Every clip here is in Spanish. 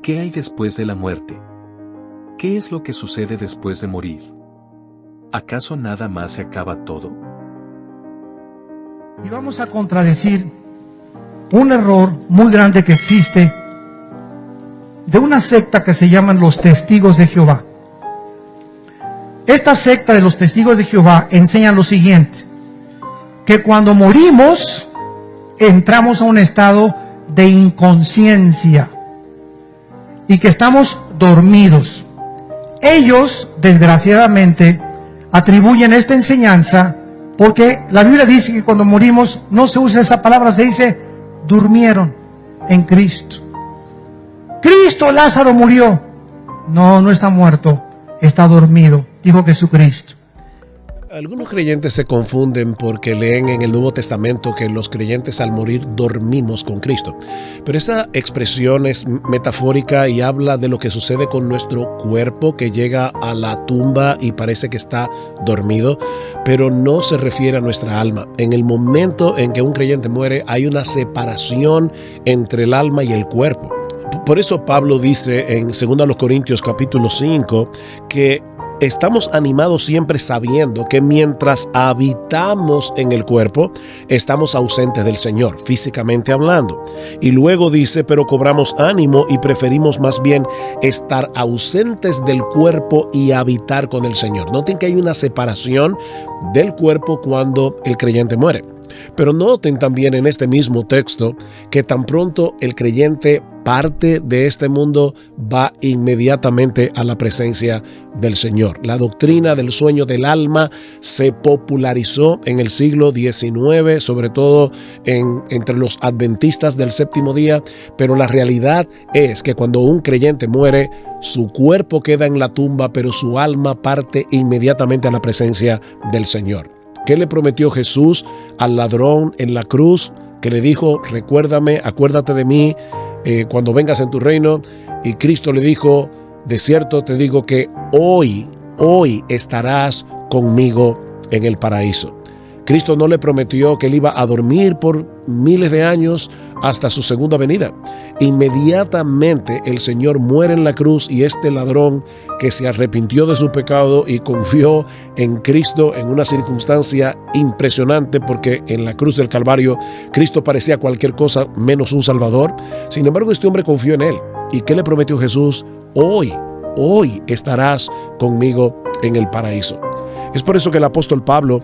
¿Qué hay después de la muerte? ¿Qué es lo que sucede después de morir? ¿Acaso nada más se acaba todo? Y vamos a contradecir un error muy grande que existe de una secta que se llaman los Testigos de Jehová. Esta secta de los Testigos de Jehová enseña lo siguiente: que cuando morimos entramos a un estado de inconsciencia y que estamos dormidos. Ellos, desgraciadamente, atribuyen esta enseñanza porque la Biblia dice que cuando morimos no se usa esa palabra, se dice durmieron en Cristo. Cristo, Lázaro murió. No, no está muerto, está dormido, dijo Jesucristo. Algunos creyentes se confunden porque leen en el Nuevo Testamento que los creyentes al morir dormimos con Cristo. Pero esa expresión es metafórica y habla de lo que sucede con nuestro cuerpo que llega a la tumba y parece que está dormido, pero no se refiere a nuestra alma. En el momento en que un creyente muere hay una separación entre el alma y el cuerpo. Por eso Pablo dice en 2 Corintios capítulo 5 que estamos animados siempre sabiendo que mientras habitamos en el cuerpo, estamos ausentes del Señor, físicamente hablando. Y luego dice, pero cobramos ánimo y preferimos más bien estar ausentes del cuerpo y habitar con el Señor. Noten que hay una separación del cuerpo cuando el creyente muere. Pero noten también en este mismo texto que tan pronto el creyente parte de este mundo, va inmediatamente a la presencia del Señor. La doctrina del sueño del alma se popularizó en el siglo XIX, sobre todo entre los adventistas del séptimo día, pero la realidad es que cuando un creyente muere, su cuerpo queda en la tumba, pero su alma parte inmediatamente a la presencia del Señor. ¿Qué le prometió Jesús al ladrón en la cruz? Que le dijo, recuérdame, acuérdate de mí cuando vengas en tu reino. Y Cristo le dijo, de cierto te digo que hoy estarás conmigo en el paraíso. Cristo no le prometió que él iba a dormir por miles de años hasta su segunda venida. Inmediatamente el Señor muere en la cruz y este ladrón que se arrepintió de su pecado y confió en Cristo en una circunstancia impresionante, porque en la cruz del Calvario Cristo parecía cualquier cosa menos un Salvador. Sin embargo, este hombre confió en él. ¿Y qué le prometió Jesús? Hoy estarás conmigo en el paraíso. Es por eso que el apóstol Pablo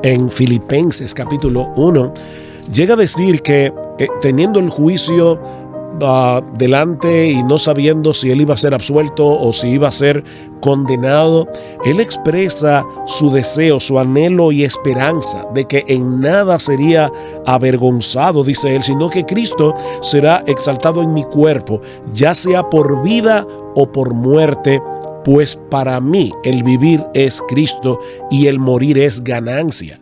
en Filipenses capítulo 1 llega a decir que teniendo el juicio delante y no sabiendo si él iba a ser absuelto o si iba a ser condenado, él expresa su deseo, su anhelo y esperanza de que en nada sería avergonzado, dice él, sino que Cristo será exaltado en mi cuerpo, ya sea por vida o por muerte. Pues para mí el vivir es Cristo y el morir es ganancia.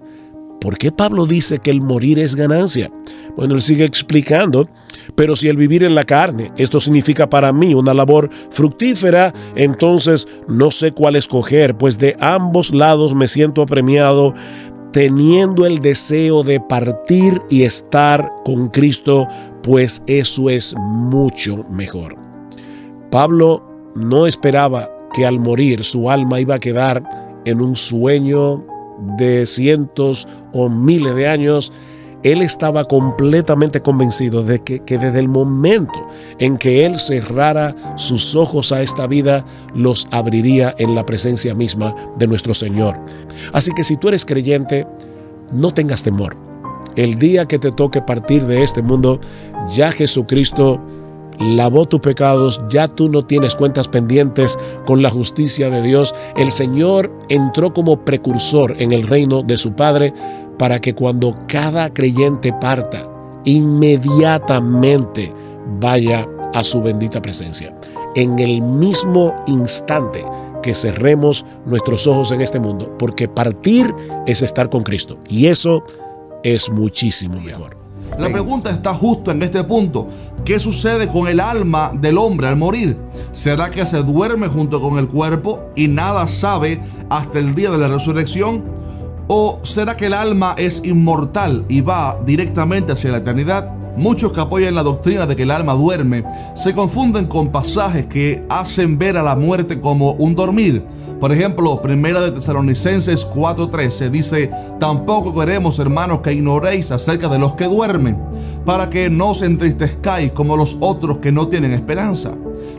¿Por qué Pablo dice que el morir es ganancia? Bueno, él sigue explicando, pero si el vivir en la carne, esto significa para mí una labor fructífera, entonces no sé cuál escoger, pues de ambos lados me siento apremiado, teniendo el deseo de partir y estar con Cristo, pues eso es mucho mejor. Pablo no esperaba que al morir su alma iba a quedar en un sueño de cientos o miles de años. Él estaba completamente convencido de que desde el momento en que él cerrara sus ojos a esta vida, los abriría en la presencia misma de nuestro Señor. Así que si tú eres creyente, no tengas temor. El día que te toque partir de este mundo, ya Jesucristo lavó tus pecados, ya tú no tienes cuentas pendientes con la justicia de Dios. El Señor entró como precursor en el reino de su Padre para que cuando cada creyente parta, inmediatamente vaya a su bendita presencia. En el mismo instante que cerremos nuestros ojos en este mundo, porque partir es estar con Cristo y eso es muchísimo mejor. La pregunta está justo en este punto. ¿Qué sucede con el alma del hombre al morir? ¿Será que se duerme junto con el cuerpo y nada sabe hasta el día de la resurrección? ¿O será que el alma es inmortal y va directamente hacia la eternidad? Muchos que apoyan la doctrina de que el alma duerme se confunden con pasajes que hacen ver a la muerte como un dormir. Por ejemplo, 1 de Tesalonicenses 4:13 dice: tampoco queremos, hermanos, que ignoréis acerca de los que duermen, para que no os entristezcáis como los otros que no tienen esperanza.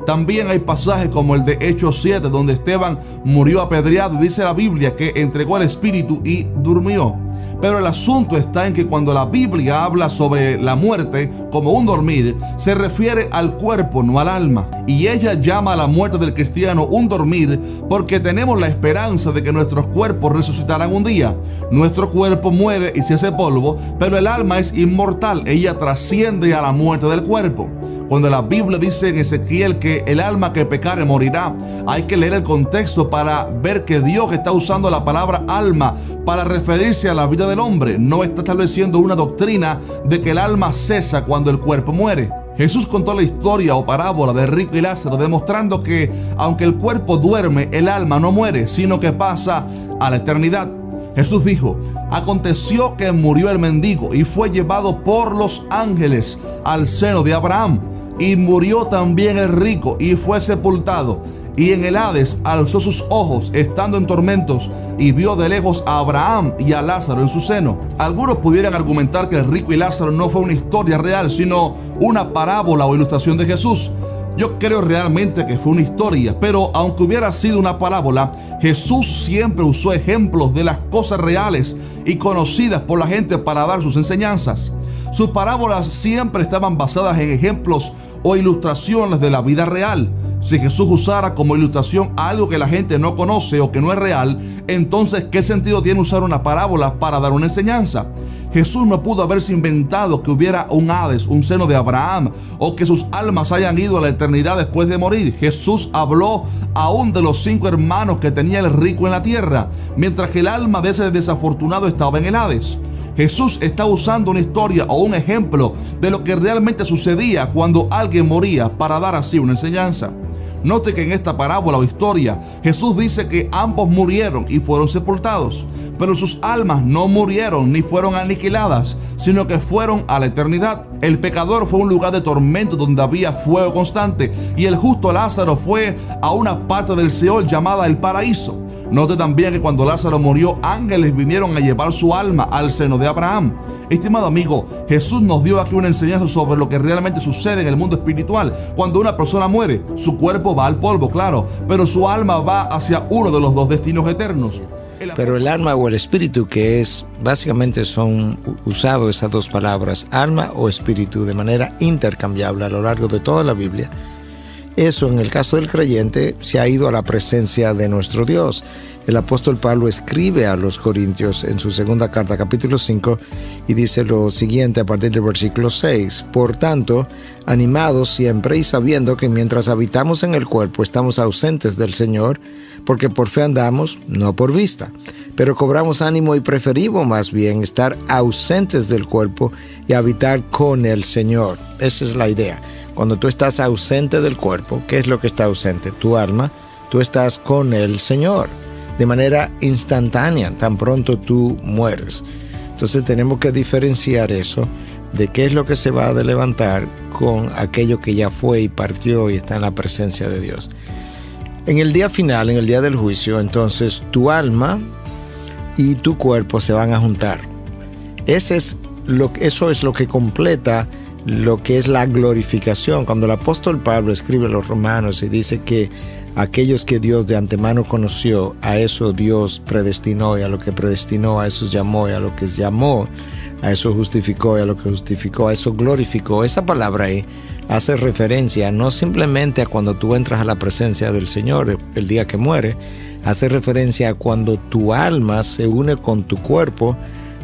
También hay pasajes como el de Hechos 7, donde Esteban murió apedreado y dice la Biblia que entregó el espíritu y durmió. Pero el asunto está en que cuando la Biblia habla sobre la muerte como un dormir, se refiere al cuerpo, no al alma. Y ella llama a la muerte del cristiano un dormir porque tenemos la esperanza de que nuestros cuerpos resucitarán un día. Nuestro cuerpo muere y se hace polvo, pero el alma es inmortal. Ella trasciende a la muerte del cuerpo. Cuando la Biblia dice en Ezequiel que el alma que pecare morirá, hay que leer el contexto para ver que Dios está usando la palabra alma para referirse a la vida del hombre. No está estableciendo una doctrina de que el alma cesa cuando el cuerpo muere. Jesús contó la historia o parábola de rico y Lázaro, demostrando que aunque el cuerpo duerme, el alma no muere, sino que pasa a la eternidad. Jesús dijo: aconteció que murió el mendigo y fue llevado por los ángeles al seno de Abraham. Y murió también el rico y fue sepultado. Y en el Hades alzó sus ojos, estando en tormentos, y vio de lejos a Abraham y a Lázaro en su seno. Algunos pudieran argumentar que el rico y Lázaro no fue una historia real, sino una parábola o ilustración de Jesús. Yo creo realmente que fue una historia, pero aunque hubiera sido una parábola, Jesús siempre usó ejemplos de las cosas reales y conocidas por la gente para dar sus enseñanzas. Sus parábolas siempre estaban basadas en ejemplos o ilustraciones de la vida real. Si Jesús usara como ilustración algo que la gente no conoce o que no es real, entonces ¿qué sentido tiene usar una parábola para dar una enseñanza? Jesús no pudo haberse inventado que hubiera un Hades, un seno de Abraham, o que sus almas hayan ido a la eternidad después de morir. Jesús habló aún de los 5 hermanos que tenía el rico en la tierra, mientras que el alma de ese desafortunado estaba en el Hades. Jesús está usando una historia o un ejemplo de lo que realmente sucedía cuando alguien moría para dar así una enseñanza. Note que en esta parábola o historia, Jesús dice que ambos murieron y fueron sepultados, pero sus almas no murieron ni fueron aniquiladas, sino que fueron a la eternidad. El pecador fue a un lugar de tormento donde había fuego constante, y el justo Lázaro fue a una parte del Seol llamada el paraíso. Note también que cuando Lázaro murió, ángeles vinieron a llevar su alma al seno de Abraham. Estimado amigo, Jesús nos dio aquí una enseñanza sobre lo que realmente sucede en el mundo espiritual. Cuando una persona muere, su cuerpo va al polvo, claro, pero su alma va hacia uno de los dos destinos eternos. Pero el alma o el espíritu, que es, básicamente son usados esas dos palabras, alma o espíritu, de manera intercambiable a lo largo de toda la Biblia. Eso, en el caso del creyente, se ha ido a la presencia de nuestro Dios. El apóstol Pablo escribe a los Corintios en su segunda carta, capítulo 5, y dice lo siguiente a partir del versículo 6. Por tanto, animados siempre y sabiendo que mientras habitamos en el cuerpo estamos ausentes del Señor, porque por fe andamos, no por vista. Pero cobramos ánimo y preferimos más bien estar ausentes del cuerpo y habitar con el Señor. Esa es la idea. Cuando tú estás ausente del cuerpo, ¿qué es lo que está ausente? Tu alma. Tú estás con el Señor de manera instantánea, tan pronto tú mueres. Entonces tenemos que diferenciar eso de qué es lo que se va a levantar con aquello que ya fue y partió y está en la presencia de Dios. En el día final, en el día del juicio, entonces tu alma y tu cuerpo se van a juntar. Eso es lo que completa lo que es la glorificación. Cuando el apóstol Pablo escribe a los romanos y dice que aquellos que Dios de antemano conoció, a eso Dios predestinó, y a lo que predestinó, a eso llamó, y a lo que llamó, a eso justificó, y a lo que justificó, a eso glorificó. Esa palabra ahí hace referencia no simplemente a cuando tú entras a la presencia del Señor el día que muere, hace referencia a cuando tu alma se une con tu cuerpo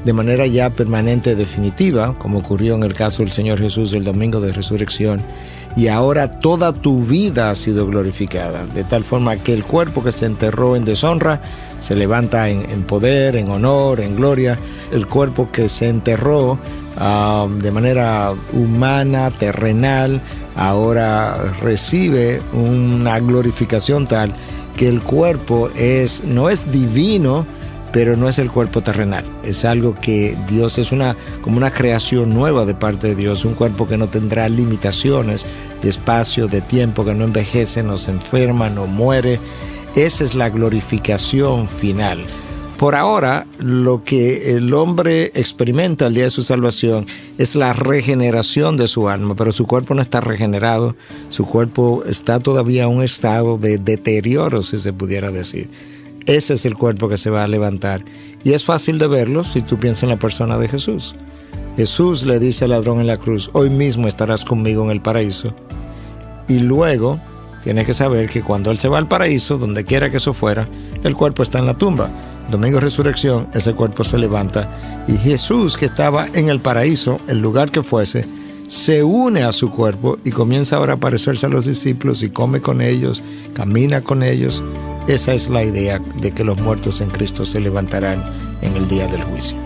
de manera ya permanente, definitiva, como ocurrió en el caso del Señor Jesús el domingo de resurrección, y ahora toda tu vida ha sido glorificada, de tal forma que el cuerpo que se enterró en deshonra se levanta en poder, en honor, en gloria. El cuerpo que se enterró de manera humana, terrenal, ahora recibe una glorificación tal que el cuerpo no es divino, pero no es el cuerpo terrenal. Es algo que Dios es como una creación nueva de parte de Dios, un cuerpo que no tendrá limitaciones de espacio, de tiempo, que no envejece, no se enferma, no muere. Esa es la glorificación final. Por ahora, lo que el hombre experimenta al día de su salvación es la regeneración de su alma, pero su cuerpo no está regenerado, su cuerpo está todavía en un estado de deterioro, si se pudiera decir. Ese es el cuerpo que se va a levantar. Y es fácil de verlo si tú piensas en la persona de Jesús. Jesús le dice al ladrón en la cruz: hoy mismo estarás conmigo en el paraíso. Y luego tienes que saber que cuando Él se va al paraíso, donde quiera que eso fuera, el cuerpo está en la tumba. Domingo de Resurrección, ese cuerpo se levanta y Jesús, que estaba en el paraíso, el lugar que fuese, se une a su cuerpo y comienza ahora a aparecerse a los discípulos y come con ellos, camina con ellos. Esa es la idea de que los muertos en Cristo se levantarán en el día del juicio.